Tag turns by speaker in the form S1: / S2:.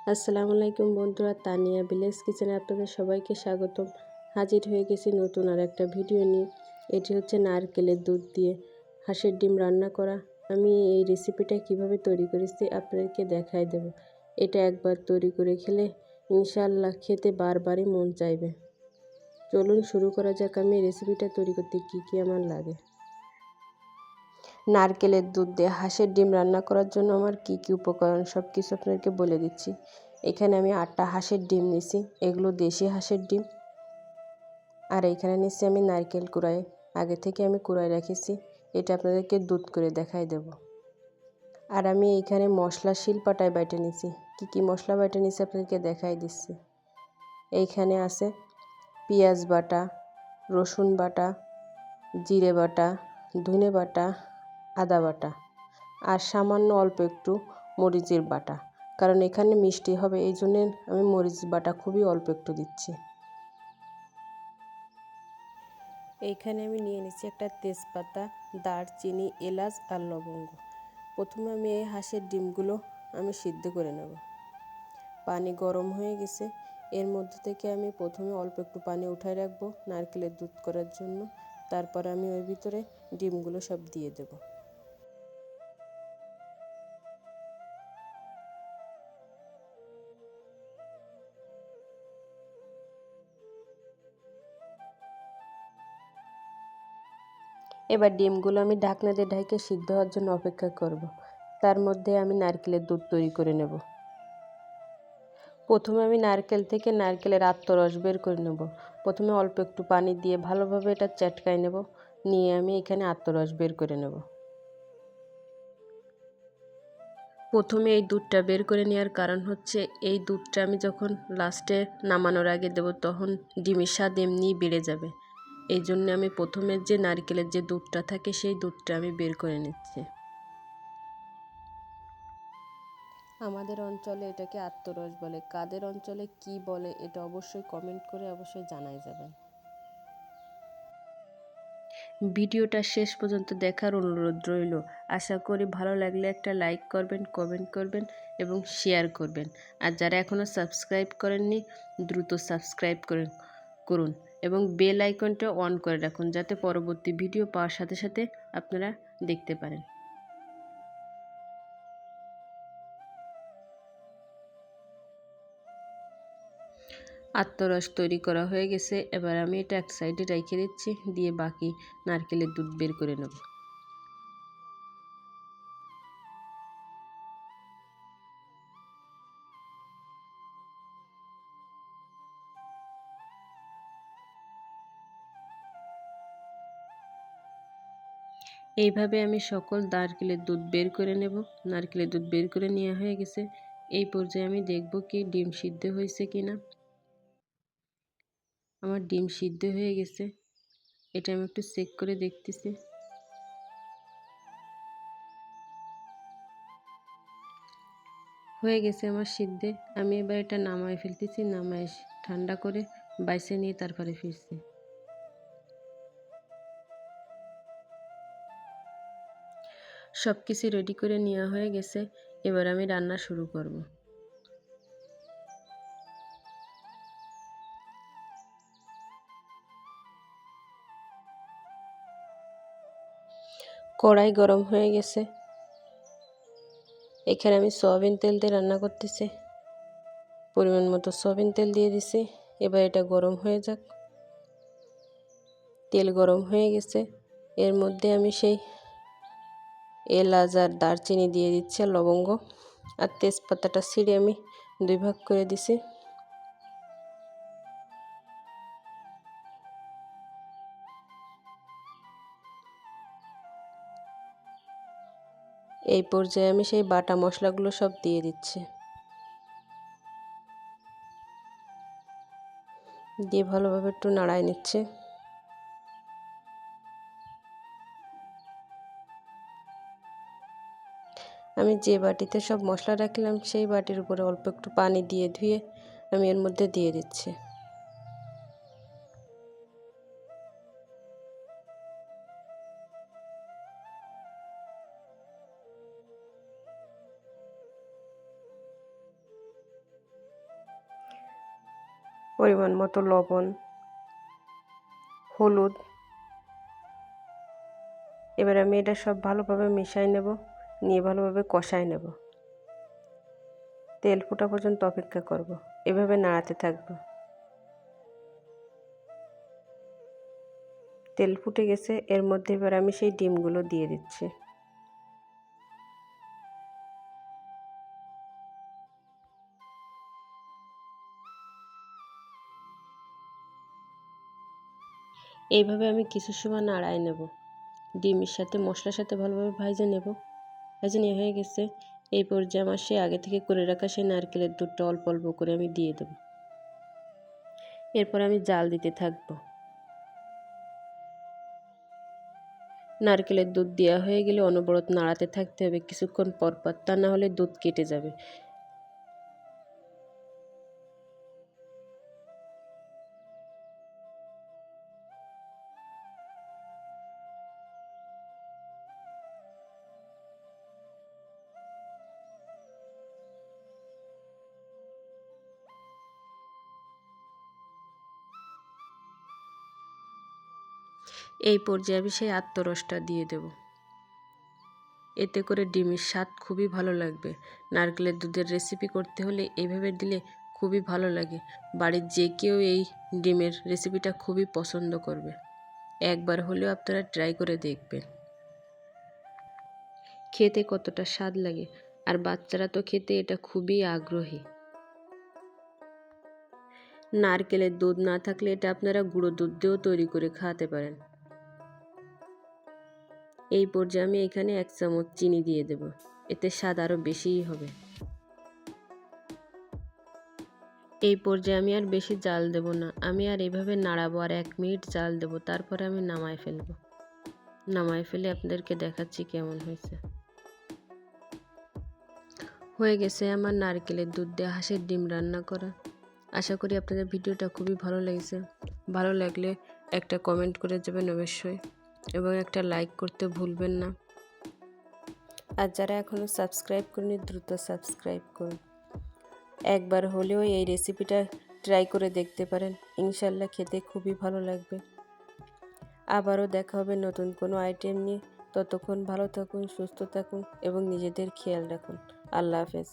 S1: আসসালামু আলাইকুম বন্ধুরা, তানিয়া ভিলেজ কিচেনে আপনাদের সবাইকে স্বাগতম। হাজির হয়ে গেছি নতুন আর একটা ভিডিও নিয়ে। এটি হচ্ছে নারকেলের দুধ দিয়ে হাঁসের ডিম রান্না করা। আমি এই রেসিপিটা কিভাবে তৈরি করেছি আপনাদেরকে দেখাই দেব। এটা একবার তৈরি করে খেলে ইনশাআল্লাহ খেতে বারবারই মন চাইবে। চলুন শুরু করা যাক। আমি এই রেসিপিটা তৈরি করতে কী আমার লাগে। নারকেলের দুধ দিয়ে হাঁসের ডিম রান্না করার জন্য আমার কি কি উপকরণ সব কিছু আপনাদেরকে বলে দিচ্ছি। এখানে আমি 8টা হাঁসের ডিম নিছি, এগুলো দেশি হাঁসের ডিম। আর এইখানে নিচ্ছি আমি নারকেল কুড়াই, আগে থেকে আমি কুড়াই রেখেছি, এটা আপনাদেরকে দুধ করে দেখাই দেব। আর আমি এইখানে মশলা শিলপাটায় বাইটে নিছি, কি মশলা বাইটে নিছি আপনাদেরকে দেখাই দিচ্ছি। এইখানে আছে পেঁয়াজ বাটা, রসুন বাটা, জিরে বাটা, ধনে বাটা, আদা বাটা আর সামান্য অল্প একটু মরিচের বাটা, কারণ এখানে মিষ্টি হবে এই জন্যে আমি মরিচ বাটা খুবই অল্প একটু দিচ্ছি। এইখানে আমি নিয়ে নিচ্ছি একটা তেজপাতা, দারচিনি, এলাচ আর লবঙ্গ। প্রথমে আমি এই হাঁসের ডিমগুলো আমি সিদ্ধ করে নেব। পানি গরম হয়ে গেছে, এর মধ্যে থেকে আমি প্রথমে অল্প একটু পানি উঠায় রাখবো নারকেলের দুধ করার জন্য। তারপর আমি ওই ভিতরে ডিমগুলো সব দিয়ে দেব। এবার ডিমগুলো আমি ঢাকনা দিয়ে ঢেকে সিদ্ধ হওয়ার জন্য অপেক্ষা করব। তার মধ্যে আমি নারকেলের দুধ তৈরি করে নেব। প্রথমে আমি নারকেল থেকে নারকেলের আত্মরস বের করে নেব। প্রথমে অল্প একটু পানি দিয়ে ভালোভাবে এটা চটকায় নেব, নিয়ে আমি এখানে আত্মরস বের করে নেব। প্রথমে এই দুধটা বের করে নেওয়ার কারণ হচ্ছে, এই দুধটা আমি যখন লাস্টে নামানোর আগে দেব তখন ডিমের স্বাদ এমনিই বেড়ে যাবে। এই জন্য আমি প্রথমে যে নারকেলের যে দুধটা থাকে সেই দুধটা আমি বের করে নিচ্ছি। আমাদের অঞ্চলে এটাকে আত্মরস বলে, কাদের অঞ্চলে কি বলে এটা অবশ্যই কমেন্ট করে অবশ্যই জানাই যাবেন। ভিডিওটা শেষ পর্যন্ত দেখার অনুরোধ রইল। আশা করি ভালো লাগলে একটা লাইক করবেন, কমেন্ট করবেন এবং শেয়ার করবেন। আর যারা এখনও সাবস্ক্রাইব করেননি দ্রুত সাবস্ক্রাইব করুন এবং বেল আইকনটা অন করে রাখুন, যাতে পরবর্তী ভিডিও পাওয়ার সাথে সাথে আপনারা দেখতে পারেন। আত্মরস তৈরি করা হয়ে গেছে, এবার আমি এটা এক সাইডে রেখে দিচ্ছি, দিয়ে বাকি নারকেলের দুধ বের করে নেব। এইভাবে আমি সকল নারকেলের দুধ বের করে নেব। নারকেলের দুধ বের করে নেওয়া হয়ে গেছে। এই পর্যায়ে আমি দেখব কি ডিম সিদ্ধ হয়েছে কিনা। আমার ডিম সিদ্ধ হয়ে গেছে, এটা আমি একটু চেক করে দেখতেছি। হয়ে গেছে আমার সিদ্ধে। আমি এবার এটা নামায় ফেলতেছি, নামায় ঠান্ডা করে বাইছে নিয়ে তারপরে ফিরছি। সব কিছু রেডি করে নেওয়া হয়ে গেছে, এবার আমি রান্না শুরু করব। কড়াই গরম হয়ে গেছে, এখানে আমি সয়াবিন তেল দিয়ে রান্না করতেছি। পরিমাণ মতো সয়াবিন তেল দিয়ে দিছি, এবার এটা গরম হয়ে যাক। তেল গরম হয়ে গেছে, এর মধ্যে আমি সেই এলাচ আর দারচিনি দিয়ে দিচ্ছি, লবঙ্গ আর তেজপাতাটা ছিঁড়ে আমি 2 ভাগ করে দিছি। এই পর্যায়ে আমি সেই বাটা মশলাগুলো সব দিয়ে দিচ্ছি, দিয়ে ভালোভাবে একটু নাড়ায় নিচ্ছে। আমি যে বাটিতে সব মশলা রাখলাম সেই বাটির উপরে অল্প একটু পানি দিয়ে ধুয়ে আমি এর মধ্যে দিয়ে দিচ্ছি। পরিমাণ মতো লবণ, হলুদ। এবার আমি এটা সব ভালোভাবে মিশাই নেব, নিয়ে ভালোভাবে কষাই নেব। তেল ফোটা পর্যন্ত অপেক্ষা করব, এভাবে নাড়াতে থাকবো। তেল ফুটে গেছে, এর মধ্যে এবার আমি সেই ডিমগুলো দিয়ে দিচ্ছি। এইভাবে আমি কিছু সময় নাড়াই নেব, ডিমের সাথে মশলার সাথে ভালোভাবে ভাজে নেব। ভেজে নিয়ে হয়ে গেছে। এই পর্যায়ে আমার সে আগে থেকে করে রাখা সেই নারকেলের দুধটা অল্প অল্প করে আমি দিয়ে দেব। এরপর আমি জাল দিতে থাকবো। নারকেলের দুধ দেওয়া হয়ে গেলে অনবরত নাড়াতে থাকতে হবে কিছুক্ষণ পর পর, তা না হলে দুধ কেটে যাবে। এই পর্যায়ে আমি সেই আতরসটা দিয়ে দেব। এতে করে ডিমের স্বাদ খুবই ভালো লাগবে। নারকেলের দুধের রেসিপি করতে হলে এইভাবে দিলে খুবই ভালো লাগে। বাড়ির যে কেউ এই ডিমের রেসিপিটা খুবই পছন্দ করবে। একবার হলেও আপনারা ট্রাই করে দেখবেন খেতে কতটা স্বাদ লাগে। আর বাচ্চারা তো খেতে এটা খুবই আগ্রহী। নারকেলের দুধ না থাকলে এটা আপনারা গুঁড়ো দুধ দিয়েও তৈরি করে খাওয়াতে পারেন। এই পর্যায়ে আমি এখানে 1 চামচ চিনি দিয়ে দেব, এতে স্বাদ আরও বেশিই হবে। এই পর্যায়ে আমি আর বেশি জাল দেব না, আমি আর এইভাবে নাড়াবো আর 1 মিনিট জাল দেব, তারপরে আমি নামায় ফেলবো। নামায় ফেলে আপনাদেরকে দেখাচ্ছি কেমন হয়েছে। হয়ে গেছে আমার নারকেলের দুধ দিয়ে হাঁসের ডিম রান্না করা। আশা করি আপনাদের ভিডিওটা খুবই ভালো লেগেছে। ভালো লাগলে একটা কমেন্ট করে যাবেন অবশ্যই, এবং একটা লাইক করতে ভুলবেন না। আর যারা এখনও সাবস্ক্রাইব করেনি দ্রুত সাবস্ক্রাইব করুন। একবার হলেও এই রেসিপিটা ট্রাই করে দেখতে পারেন, ইনশাল্লাহ খেতে খুবই ভালো লাগবে। আবারও দেখা হবে নতুন কোনো আইটেম নিয়ে। ততক্ষণ ভালো থাকুন, সুস্থ থাকুন এবং নিজেদের খেয়াল রাখুন। আল্লাহ হাফেজ।